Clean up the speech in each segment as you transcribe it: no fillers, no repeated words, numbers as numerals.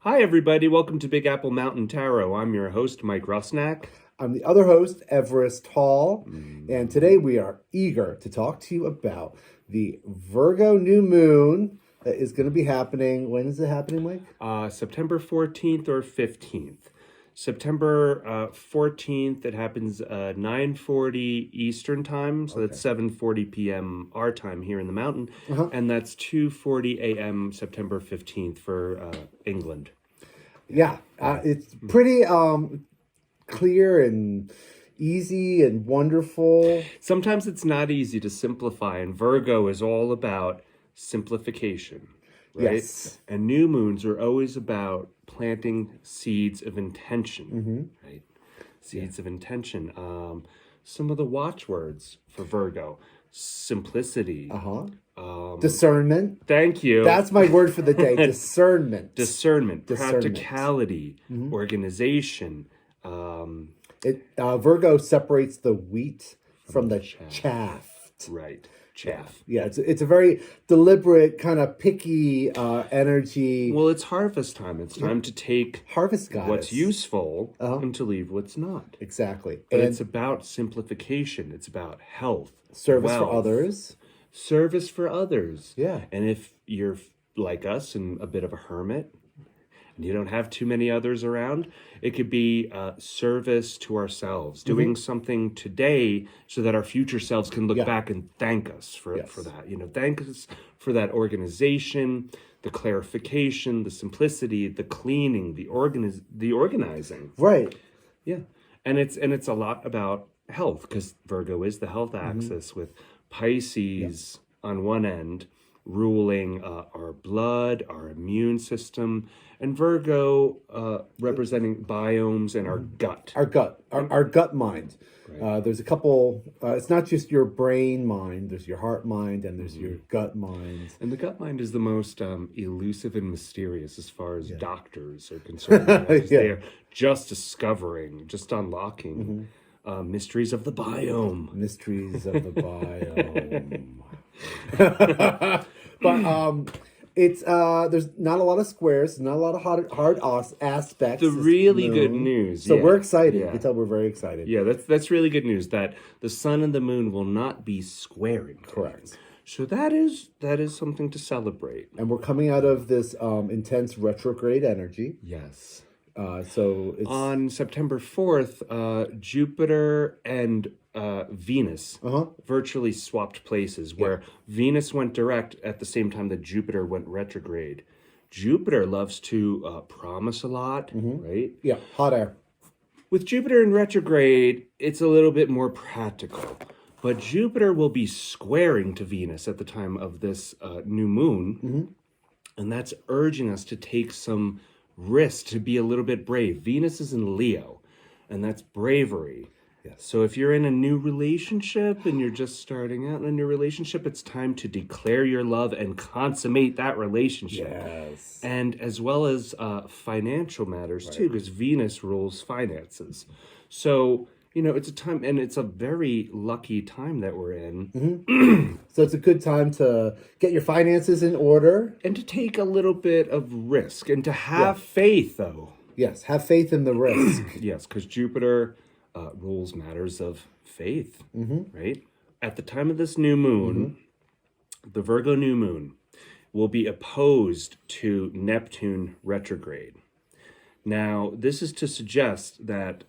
Hi, everybody. Welcome to Big Apple Mountain Tarot. I'm your host, Mike Rusnak. I'm the other host, Everest Hall, and today we are eager to talk to you about the Virgo new moon that is going to be happening. When is it happening, Mike? September 14th or 15th. September 14th, it happens 9:40 Eastern Time, so that's 7:40 p.m. our time here in the mountain, and that's 2:40 a.m. September 15th for England. Yeah, it's pretty clear and easy and wonderful. Sometimes it's not easy to simplify, and Virgo is all about simplification, right? Yes. And new moons are always about planting seeds of intention, right? Seeds of intention. Some of the watchwords for Virgo: simplicity. Discernment. Thank you. That's my word for the day. Discernment. Discernment, practicality, organization. Virgo separates the wheat from the chaff. Right. Chaff. Yeah, it's a very deliberate, kind of picky energy. Well, it's harvest time. It's time to take Harvest goddess. what's useful and to leave what's not. Exactly. But And it's about simplification. It's about health, service wealth, for others. service for others. Yeah. And if you're like us and a bit of a hermit, and you don't have too many others around, it could be service to ourselves, doing something today so that our future selves can look back and thank us for that. You know, thank us for that organization, the clarification, the simplicity, the cleaning, the organizing. Right. Yeah. And it's a lot about health, because Virgo is the health axis, with Pisces on one end ruling our blood, our immune system, and Virgo representing biomes and our gut. Our gut mind. Right. There's a couple, it's not just your brain mind, there's your heart mind, and there's your gut mind. And the gut mind is the most elusive and mysterious as far as doctors are concerned. They are just discovering, just unlocking mysteries of the biome. Mysteries of the biome. But it's there's not a lot of squares, not a lot of hard aspects. The really good news. So we're excited. You can tell we're very excited. Yeah, that's really good news, that the sun and the moon will not be squaring. Correct. So that is something to celebrate. And we're coming out of this intense retrograde energy. Yes. So it's on September 4th, Jupiter and Venus virtually swapped places, where Venus went direct at the same time that Jupiter went retrograde. Jupiter loves to promise a lot, right? Yeah, hot air. With Jupiter in retrograde, it's a little bit more practical. But Jupiter will be squaring to Venus at the time of this new moon, and that's urging us to take some risk, to be a little bit brave. Venus is in Leo, and that's bravery. Yes. So if you're in a new relationship and you're just starting out in a new relationship, it's time to declare your love and consummate that relationship. Yes. And as well as financial matters too, because Venus rules finances. So, you know, it's a time, and it's a very lucky time that we're in. So it's a good time to get your finances in order. And to take a little bit of risk, and to have faith, though. Yes, have faith in the risk. Yes, because Jupiter rules matters of faith, right? At the time of this new moon, the Virgo new moon will be opposed to Neptune retrograde. Now, this is to suggest that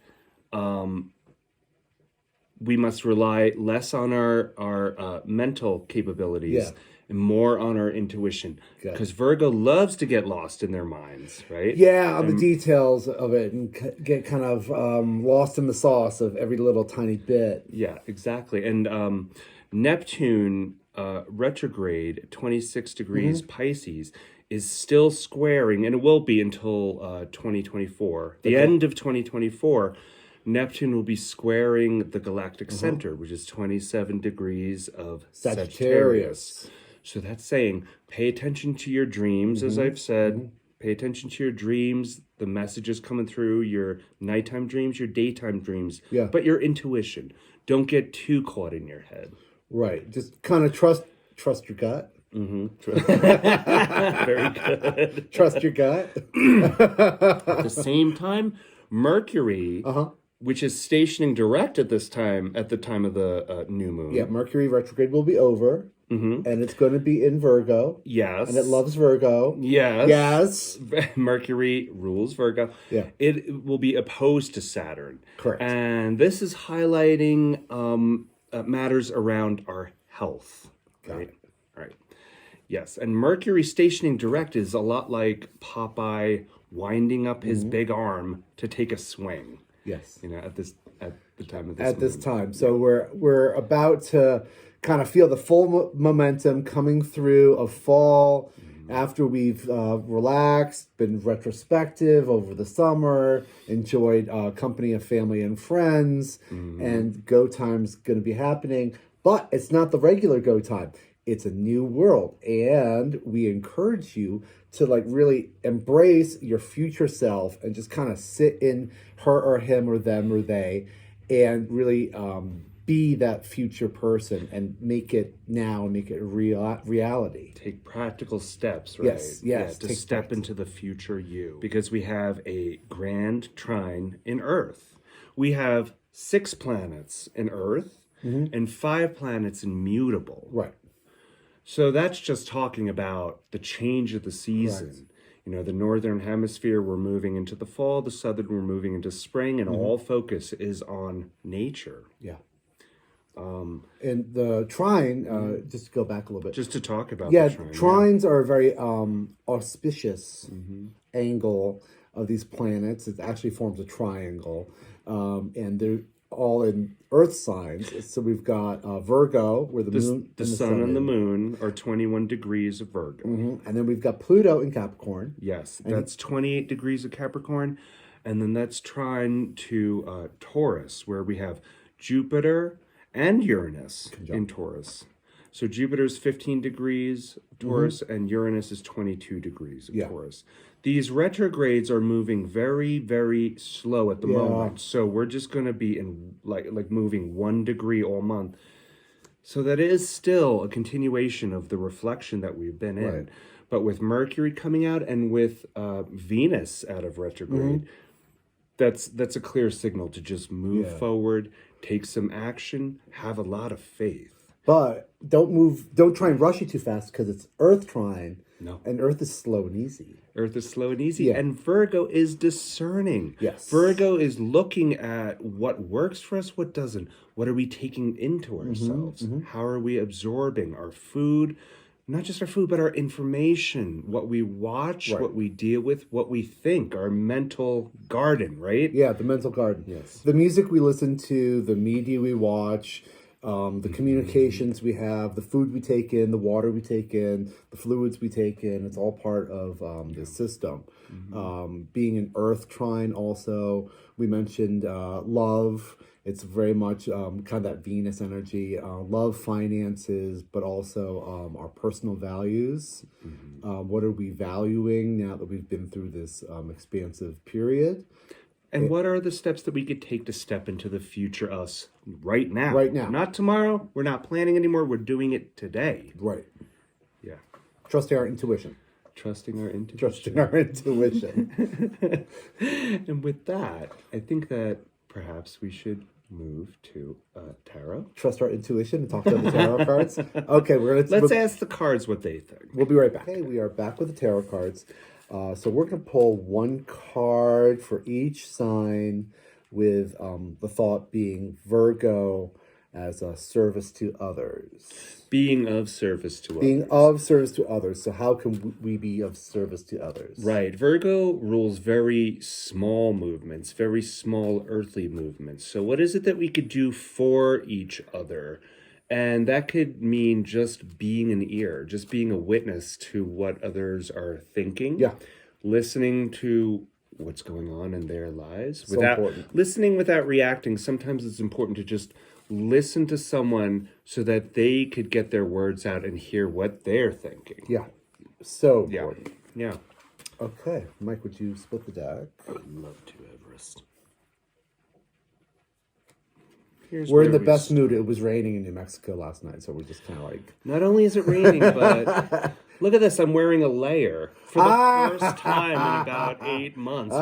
we must rely less on our mental capabilities and more on our intuition. Because Virgo loves to get lost in their minds, right? Yeah, on the details of it, and get kind of lost in the sauce of every little tiny bit. Yeah, exactly. And Neptune retrograde, 26 degrees Pisces, is still squaring, and it will be until 2024. The end of 2024, Neptune will be squaring the galactic center, which is 27 degrees of Sagittarius. So that's saying, pay attention to your dreams, as I've said. Pay attention to your dreams, the messages coming through, your nighttime dreams, your daytime dreams, but your intuition. Don't get too caught in your head. Right. Just kind of trust your gut. Very good. Trust your gut. At the same time, Mercury, Uh-huh. which is stationing direct at this time, at the time of the new moon. Yeah, Mercury retrograde will be over, and it's going to be in Virgo. Yes. And it loves Virgo. Yes. Yes. Mercury rules Virgo. Yeah. It will be opposed to Saturn. Correct. And this is highlighting matters around our health. Right? Right. Yes. And Mercury stationing direct is a lot like Popeye winding up his big arm to take a swing. Yes. You know, at the time of this At this moon. time. So we're about to kind of feel the full momentum coming through of fall after we've relaxed, been retrospective over the summer, enjoyed company of family and friends, and go time's going to be happening. But it's not the regular go time. It's a new world, and we encourage you to like really embrace your future self and just kind of sit in her or him or them or they, and really be that future person and make it now and make it reality. Take practical steps, right? Yes, yes, to take step into the future you. Because we have a grand trine in Earth. We have 6 planets in Earth and 5 planets in mutable. Right. So that's just talking about the change of the season. Right. You know, the northern hemisphere, we're moving into the fall, the southern, we're moving into spring, and all focus is on nature. Yeah. And the trine, just to go back a little bit. Just to talk about Yeah, the trine. trines are a very auspicious angle of these planets. It actually forms a triangle, and they're all in Earth signs. So we've got Virgo, where the moon, The sun and the moon are 21 degrees of Virgo. and then we've got Pluto in Capricorn. Yes, that's 28 degrees of Capricorn. And then that's trine to Taurus, where we have Jupiter and Uranus in Taurus. So Jupiter's 15 degrees Taurus, and Uranus is 22 degrees of Taurus. These retrogrades are moving very, very slow at the moment. So we're just going to be in like moving 1 degree all month. So that is still a continuation of the reflection that we've been in. Right. But with Mercury coming out and with Venus out of retrograde, that's a clear signal to just move forward, take some action, have a lot of faith. But don't try and rush it too fast because it's Earth trine. No. And Earth is slow and easy. Earth is slow and easy. And Virgo is discerning. Yes. Virgo is looking at what works for us, what doesn't. What are we taking into ourselves? How are we absorbing our food? Not just our food, but our information, what we watch, what we deal with, what we think, our mental garden, right? Yeah, the mental garden. Yes. The music we listen to, the media we watch, the communications we have, the food we take in, the water we take in, the fluids we take in, it's all part of the system. Being an Earth trine also, we mentioned love. It's very much kind of that Venus energy, love, finances, but also our personal values. What are we valuing now that we've been through this expansive period? And what are the steps that we could take to step into the future us right now? Right now. Not tomorrow. We're not planning anymore. We're doing it today. Right. Yeah. Trusting our intuition. Trusting our intuition. Trusting our intuition. And with that, I think that perhaps we should move to tarot. Trust our intuition and talk to the tarot cards. Okay, Let's ask the cards what they think. We'll be right back. Okay, we are back with the tarot cards. So we're going to pull one card for each sign with the thought being Virgo as a service to others. Being of service to Being others. of service to others. So how can we be of service to others? Right. Virgo rules very small movements, very small earthly movements. So what is it that we could do for each other? And that could mean just being an ear, just being a witness to what others are thinking. Yeah. Listening to what's going on in their lives. So important. Listening without reacting. Sometimes it's important to just listen to someone so that they could get their words out and hear what they're thinking. Yeah. So Yeah. important. Yeah. Okay. Mike, would you split the deck? I would love to, Everest. Here's we're in where the we best start. mood. It was raining in New Mexico last night, so we're just kind of like Not only is it raining, but look at this. I'm wearing a layer for the first time in about 8 months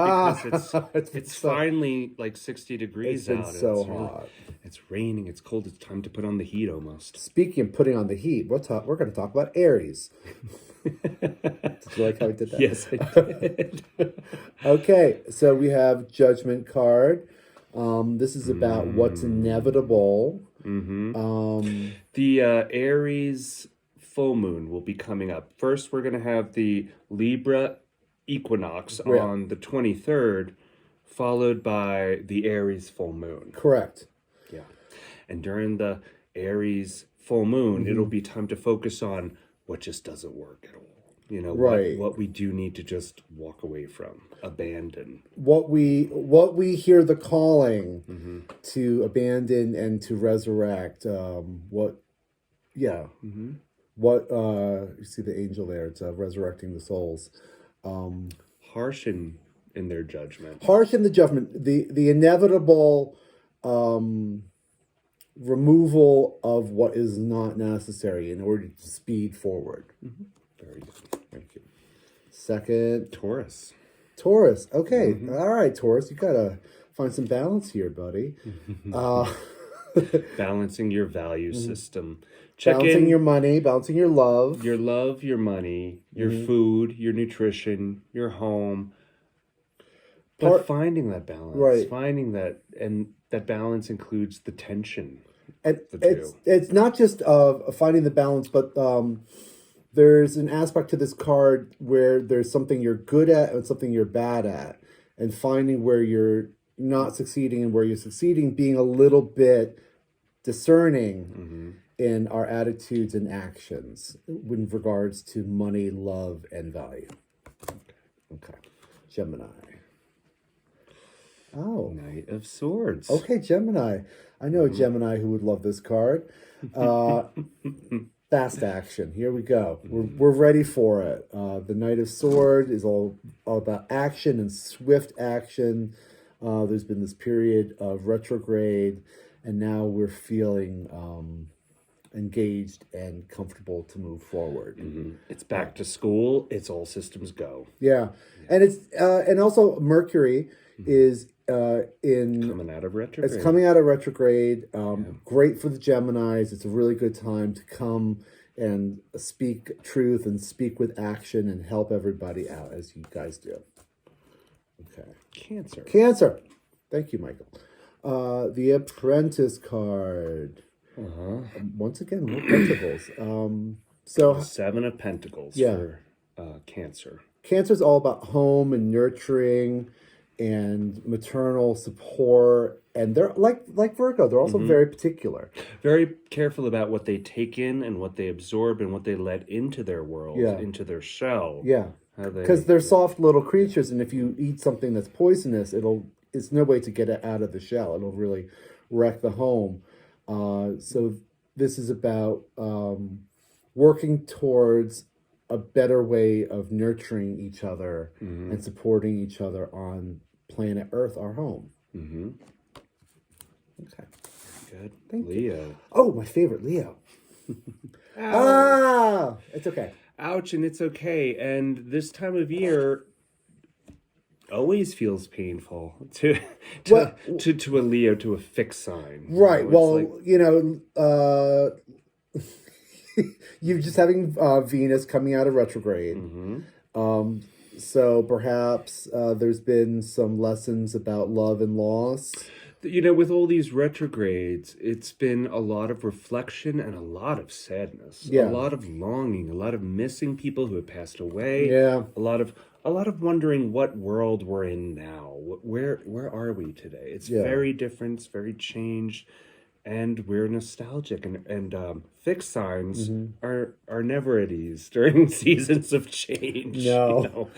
because it's so finally like 60 it's degrees been out. so It's really, hot. it's raining. It's cold. It's time to put on the heat almost. Speaking of putting on the heat, we're going to talk about Aries. Did you like how I did that? Yes, I did. Okay, so we have Judgment card. This is about what's inevitable. The Aries full moon will be coming up. First, we're going to have the Libra equinox Yeah. on the 23rd, followed by the Aries full moon. Correct. Yeah. And during the Aries full moon, it'll be time to focus on what just doesn't work at all. You know, Right. what we do need to just walk away from, abandon. What we hear the calling to abandon and to resurrect. What you see the angel there? It's resurrecting the souls. Harsh in their judgment. Harsh in the judgment. The inevitable removal of what is not necessary in order to speed forward. Very good. Thank you. Second, Taurus. Okay, all right, Taurus, you gotta find some balance here, buddy. Balancing your value system. Check Balancing in your money, balancing your love. your love, your money, your food, your nutrition, your home. But finding that balance. Right. Finding that, and that balance includes the tension. And the it's not just finding the balance, but there's an aspect to this card where there's something you're good at and something you're bad at, and finding where you're not succeeding and where you're succeeding, being a little bit discerning in our attitudes and actions in regards to money, love, and value. Okay. Gemini. Oh. Knight of Swords. Okay, Gemini. I know a Gemini who would love this card. Fast action. Here we go. We're ready for it. The Knight of Swords is all about action and swift action. There's been this period of retrograde, and now we're feeling engaged and comfortable to move forward. It's back to school. It's all systems go. Yeah, and it's and also Mercury is Coming out of retrograde. It's coming out of retrograde. Great for the Geminis. It's a really good time to come and speak truth and speak with action and help everybody out as you guys do. Okay. Cancer. Thank you, Michael. The Apprentice card. Once again, more pentacles. So 7 of Pentacles for Cancer. Cancer's all about home and nurturing and maternal support, and they're like Virgo, they're also very particular, very careful about what they take in and what they absorb and what they let into their world, into their shell. Because they're soft little creatures, and if you eat something that's poisonous, it's no way to get it out of the shell. It'll really wreck the home. So this is about working towards a better way of nurturing each other and supporting each other on planet Earth, our home. Okay. Good. Thank Leo. you. Oh, my favorite, Leo. It's okay. Ouch, and it's okay. And this time of year always feels painful to a Leo, to a fixed sign. Right. You're just having Venus coming out of retrograde. So perhaps there's been some lessons about love and loss. You know, with all these retrogrades, it's been a lot of reflection and a lot of sadness. A lot of longing, a lot of missing people who have passed away. A lot of wondering what world we're in now. Where are we today? It's very different. It's very changed. And we're nostalgic, and fixed signs are never at ease during seasons of change. No. You know?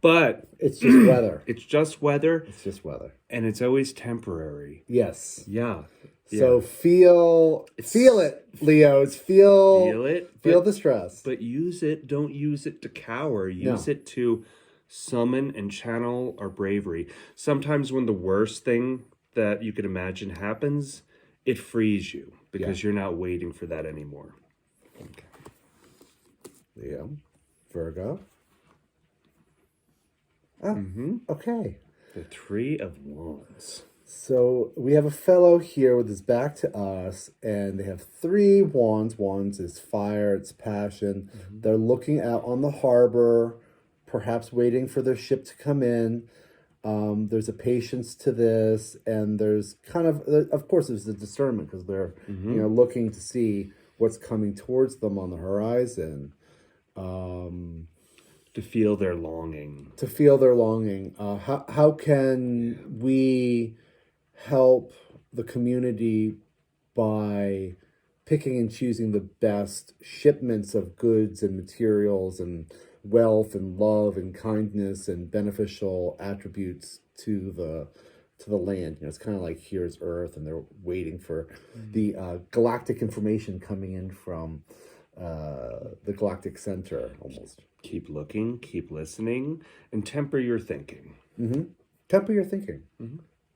But it's just weather. It's just weather. It's just weather. And it's always temporary. Yes. Yeah. So feel it, Leos. Feel it. Feel the stress. But use it. Don't use it to cower. Use it to summon and channel our bravery. Sometimes when the worst thing that you could imagine happens, it frees you because you're not waiting for that anymore. Okay. Leo, Virgo. Oh, okay. The Three of Wands. So we have a fellow here with his back to us, and they have 3 wands. Wands is fire, it's passion. They're looking out on the harbor, perhaps waiting for their ship to come in. There's a patience to this, and there's kind of course, there's the discernment because they're looking to see what's coming towards them on the horizon. To feel their longing. To feel their longing. How can we help the community by picking and choosing the best shipments of goods and materials and wealth and love and kindness and beneficial attributes to the land? It's kind of like here's Earth, and they're waiting for the galactic information coming in from the galactic center almost. Keep looking, keep listening, and temper your thinking. Temper your thinking.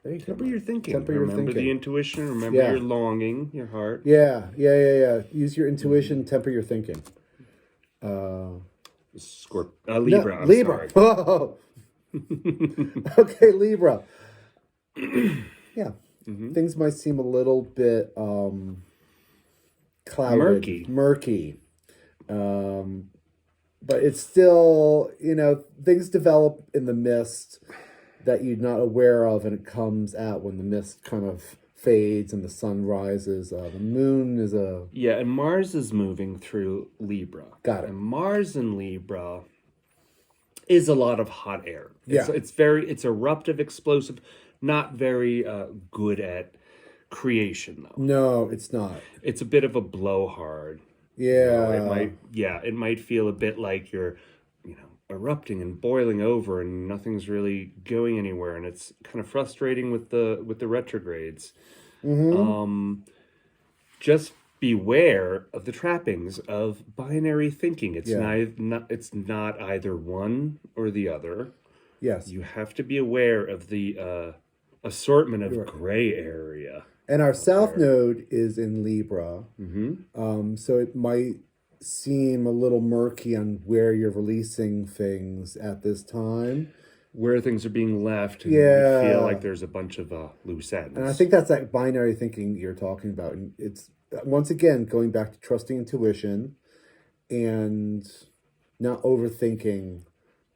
There you Temper go. your thinking. Temper your Remember thinking. the intuition. Remember your longing, your heart. Yeah. Use your intuition. Temper your thinking. Libra. Libra. Oh. Okay, Libra. Yeah. Things might seem a little bit clouded. Murky. But it's still, things develop in the mist that you're not aware of, and it comes out when the mist kind of fades and the sun rises. The moon is and Mars is moving through Libra. Got it. And Mars in Libra is a lot of hot air. Yeah. It's eruptive, explosive, not very good at creation, though. No, it's not. It's a bit of a blowhard. Yeah. It might feel a bit like you're, erupting and boiling over and nothing's really going anywhere, and it's kind of frustrating with the retrogrades. Just beware of the trappings of binary thinking. It's not either one or the other. Yes. You have to be aware of the assortment of gray area. And our south node is in Libra. So it might seem a little murky on where you're releasing things at this time. Where things are being left. And you feel like there's a bunch of loose ends. And I think that's that binary thinking you're talking about. And it's, once again, going back to trusting intuition and not overthinking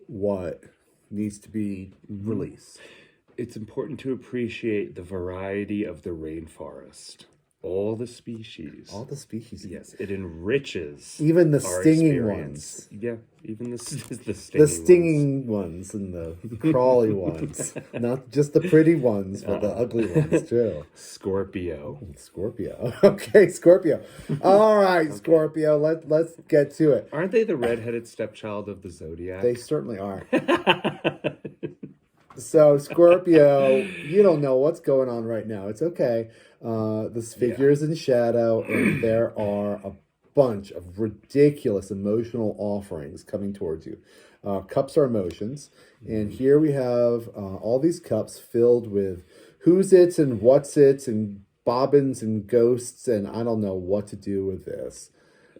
what needs to be released. It's important to appreciate the variety of the rainforest. All the species. Yes, it enriches even the our stinging experience. ones. Yeah, even the stinging The stinging ones and the crawly ones. Not just the pretty ones, but the ugly ones too. Scorpio. Okay, Scorpio. All right, Scorpio. Let's get to it. Aren't they the redheaded stepchild of the zodiac? They certainly are. So, Scorpio, you don't know what's going on right now. It's okay. This figure is in shadow, and there are a bunch of ridiculous emotional offerings coming towards you. Cups are emotions, and here we have all these cups filled with who's it's and what's it's and bobbins and ghosts, and I don't know what to do with this.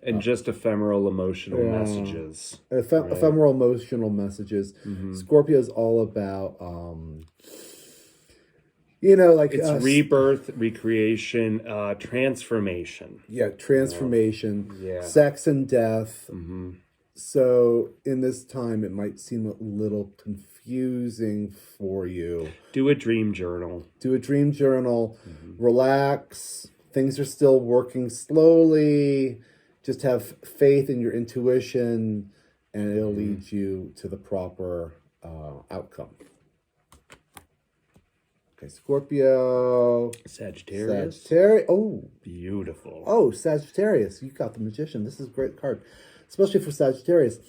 And just ephemeral emotional messages. Ephemeral emotional messages. Scorpio is all about, it's rebirth, recreation, transformation. Yeah, transformation, sex and death. So in this time, it might seem a little confusing for you. Do a dream journal. Relax. Things are still working slowly. Just have faith in your intuition, and it'll lead you to the proper outcome. Okay, Scorpio. Sagittarius. Oh. Beautiful. Oh, Sagittarius. You got the Magician. This is a great card, especially for Sagittarius.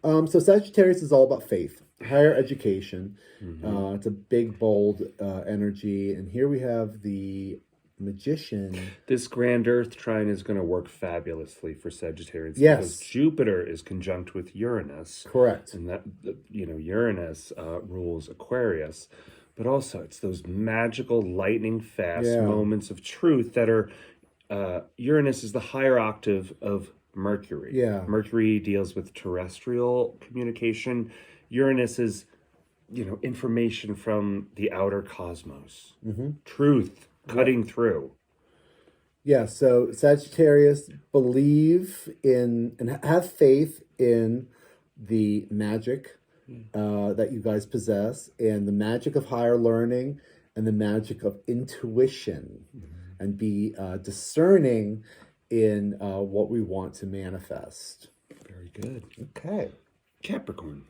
So Sagittarius is all about faith, higher education. It's a big, bold energy. And here we have the Magician. This grand Earth trine is going to work fabulously for Sagittarius. Yes. Because Jupiter is conjunct with Uranus. Correct. And that, Uranus rules Aquarius. but also it's those magical lightning fast Yeah. moments of truth that are Uranus is the higher octave of Mercury. Yeah. Mercury deals with terrestrial communication. Uranus is, information from the outer cosmos. Truth cutting through. Yeah, so Sagittarius believe in and have faith in the magic that you guys possess, and the magic of higher learning, and the magic of intuition, and be discerning in what we want to manifest. Very good. Okay. Capricorn.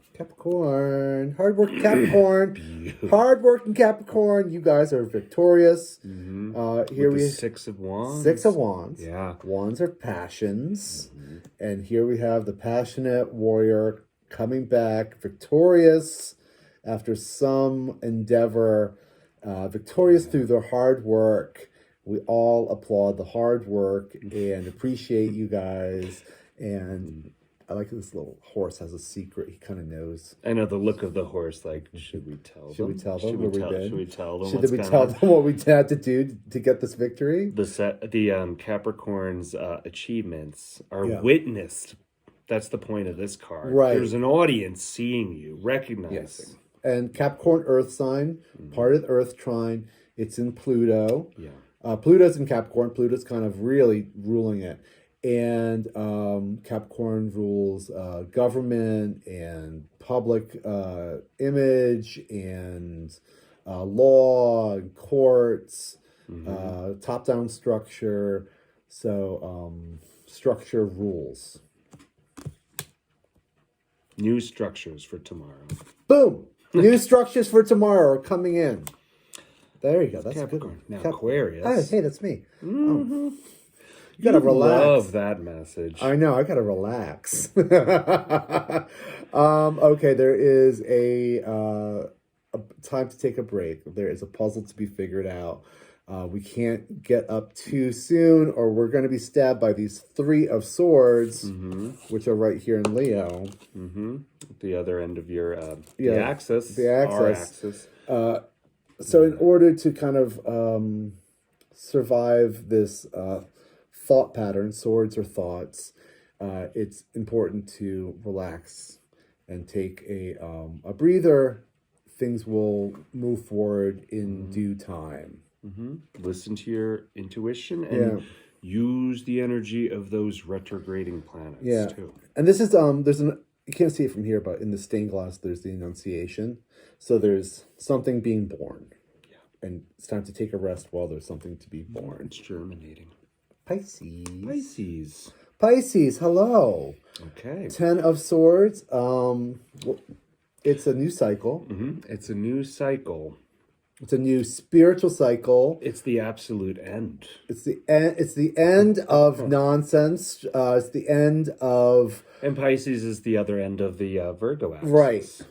Hardworking Capricorn. Hardworking Capricorn. You guys are victorious. Here we Six of Wands. Six of Wands. Yeah. Wands are passions. And here we have the passionate warrior coming back victorious after some endeavor, victorious through their hard work. We all applaud the hard work and appreciate you guys. And I like this little horse has a secret. He kind of knows. I know the look of the horse. Like, should we tell them? Should we tell them what we did? Should we tell them? Should we tell them what we had to do to get this victory? The Capricorn's achievements are witnessed. That's the point of this card. Right. There's an audience seeing you, recognizing. Yes. And Capricorn Earth sign, part of the Earth trine. It's in Pluto. Yeah. Pluto's in Capricorn. Pluto's kind of really ruling it. And Capricorn rules government and public image and law and courts, top-down structure. So structure rules. New structures for tomorrow. Boom! New structures for tomorrow are coming in. There you go. That's Capricorn. good. Now Aquarius. Oh, hey, that's me. Oh. You gotta relax. Love that message. I know. I gotta relax. Okay, there is a time to take a break. There is a puzzle to be figured out. We can't get up too soon, or we're going to be stabbed by these Three of Swords, which are right here in Leo. The other end of your the axis. The axis. Our axis. So in order to kind of survive this thought pattern, swords or thoughts, it's important to relax and take a breather. Things will move forward in due time. Listen to your intuition and use the energy of those retrograding planets too. And this is there's an, you can't see it from here, but in the stained glass there's the Annunciation. So there's something being born. And it's time to take a rest while there's something to be born. It's germinating. Pisces, hello. Okay. 10 of Swords. It's a new cycle. It's a new cycle. It's a new spiritual cycle. It's the absolute end. It's the end. It's the end of nonsense. It's the end of. And Pisces is the other end of the Virgo axis. Right.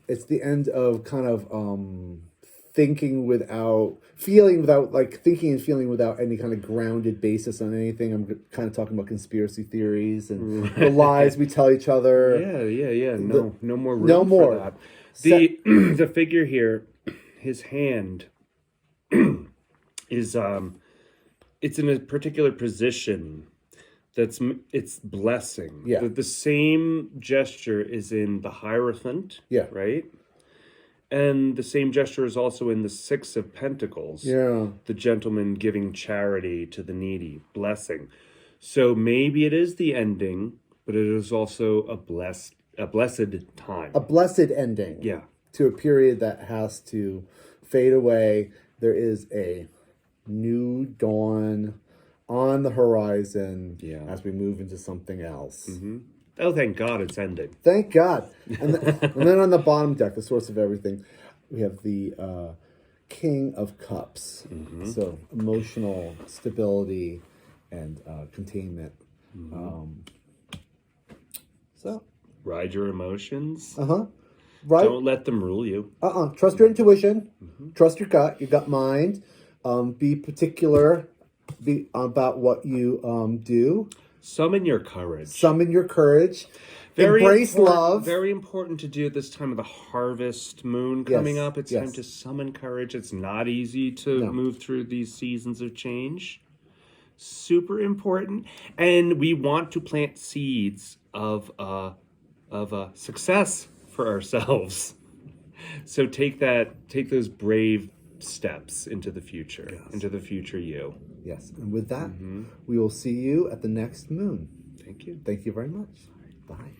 It's the end of kind of thinking without feeling, without like thinking and feeling without any kind of grounded basis on anything. I'm kind of talking about conspiracy theories and the lies we tell each other. Yeah. No more room No more. for that. The figure here, his hand is it's in a particular position it's blessing. Yeah. The same gesture is in the Hierophant. Yeah. Right? And the same gesture is also in the Six of Pentacles. Yeah. The gentleman giving charity to the needy, blessing. So maybe it is the ending, but it is also a blessed time. A blessed ending. Yeah. To a period that has to fade away. There is a new dawn on the horizon as we move into something else. Oh, thank God it's ended. Thank God. And then on the bottom deck, the source of everything, we have the King of Cups. So emotional stability and containment. So Ride your emotions. right. Don't let them rule you. Trust your intuition. Trust your gut. Your gut mind. Be particular. Be about what you do. Summon your courage. Summon your courage. embrace love. Very important to do at this time of the harvest moon coming up. It's time to summon courage. It's not easy to move through these seasons of change. Super important. And we want to plant seeds of success for ourselves. So take those brave steps into the future, into the future you. Yes. And with that, we will see you at the next moon. Thank you. Thank you very much. Bye.